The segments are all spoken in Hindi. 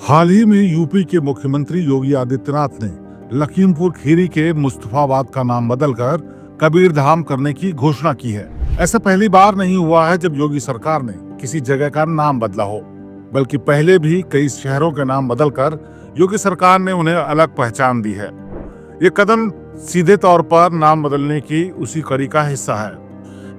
हाल ही में यूपी के मुख्यमंत्री योगी आदित्यनाथ ने लखीमपुर खीरी के मुस्तफाबाद का नाम बदलकर कबीरधाम करने की घोषणा की है। ऐसा पहली बार नहीं हुआ है जब योगी सरकार ने किसी जगह का नाम बदला हो, बल्कि पहले भी कई शहरों के नाम बदलकर योगी सरकार ने उन्हें अलग पहचान दी है। ये कदम सीधे तौर पर नाम बदलने की उसी कड़ी का हिस्सा है,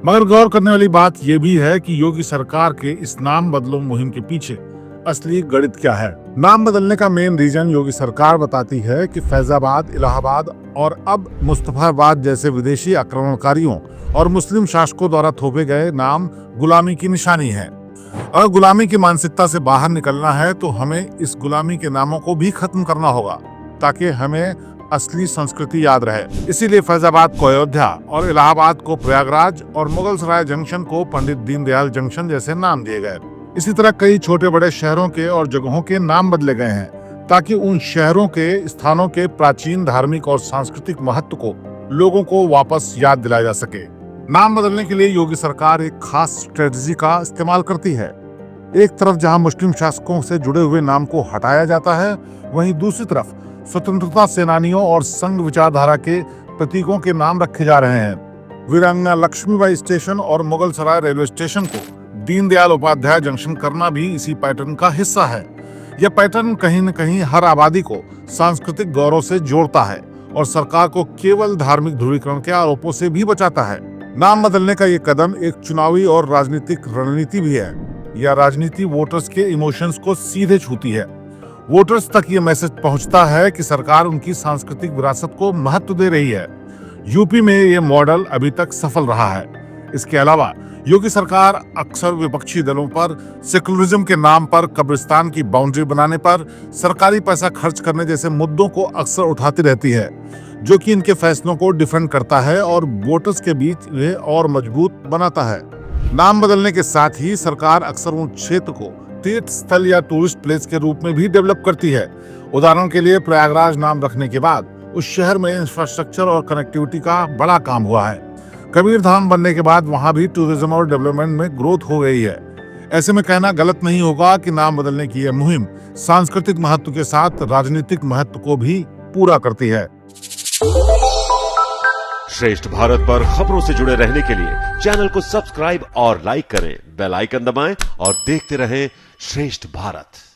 मगर गौर करने वाली बात यह भी है कि योगी सरकार के इस नाम बदलो मुहिम के पीछे असली गणित क्या है। नाम बदलने का मेन रीजन योगी सरकार बताती है कि फैजाबाद, इलाहाबाद और अब मुस्तफाबाद जैसे विदेशी आक्रमणकारियों और मुस्लिम शासकों द्वारा थोपे गए नाम गुलामी की निशानी है। अगर गुलामी की मानसिकता से बाहर निकलना है तो हमें इस गुलामी के नामों को भी खत्म करना होगा, ताकि हमें असली संस्कृति याद रहे। इसीलिए फैजाबाद को अयोध्या और इलाहाबाद को प्रयागराज और मुगलसराय जंक्शन को पंडित दीनदयाल जंक्शन जैसे नाम दिए गए। इसी तरह कई छोटे बड़े शहरों के और जगहों के नाम बदले गए हैं, ताकि उन शहरों के स्थानों के प्राचीन धार्मिक और सांस्कृतिक महत्व को लोगों को वापस याद दिलाया जा सके। नाम बदलने के लिए योगी सरकार एक खास स्ट्रेटजी का इस्तेमाल करती है। एक तरफ जहां मुस्लिम शासकों से जुड़े हुए नाम को हटाया जाता है, वहीं दूसरी तरफ स्वतंत्रता सेनानियों और संघ विचारधारा के प्रतीकों के नाम रखे जा रहे हैं। वीरांगना लक्ष्मीबाई स्टेशन और मुगलसराय रेलवे स्टेशन को दीनदयाल उपाध्याय जंक्शन करना भी इसी पैटर्न का हिस्सा है। यह पैटर्न कहीं न कहीं हर आबादी को सांस्कृतिक गौरव से जोड़ता है और सरकार को केवल धार्मिक ध्रुवीकरण के आरोपों से भी बचाता है। नाम बदलने का ये कदम एक चुनावी और राजनीतिक रणनीति भी है। यह राजनीति वोटर्स के इमोशंस को सीधे छूती है। वोटर्स तक ये मैसेज पहुंचता है कि सरकार उनकी सांस्कृतिक विरासत को महत्व दे रही है। यूपी में ये मॉडल अभी तक सफल रहा है। इसके अलावा योगी सरकार अक्सर विपक्षी दलों पर सेकुलरिज्म के नाम पर कब्रिस्तान की बाउंड्री बनाने पर, सरकारी पैसा खर्च करने जैसे मुद्दों को अक्सर उठाती रहती है, जो कि इनके फैसलों को डिफेंड करता है और वोटर्स के बीच वे और मजबूत बनाता है। नाम बदलने के साथ ही सरकार अक्सर उन क्षेत्र को तीर्थ स्थल या टूरिस्ट प्लेस के रूप में भी डेवलप करती है। उदाहरण के लिए प्रयागराज नाम रखने के बाद उस शहर में इंफ्रास्ट्रक्चर और कनेक्टिविटी का बड़ा काम हुआ है। कबीरधाम बनने के बाद वहां भी टूरिज्म और डेवलपमेंट में ग्रोथ हो गई है। ऐसे में कहना गलत नहीं होगा कि नाम बदलने की यह मुहिम सांस्कृतिक महत्व के साथ राजनीतिक महत्व को भी पूरा करती है। श्रेष्ठ भारत पर खबरों से जुड़े रहने के लिए चैनल को सब्सक्राइब और लाइक करें, बेल आइकन दबाएं और देखते रहें श्रेष्ठ भारत।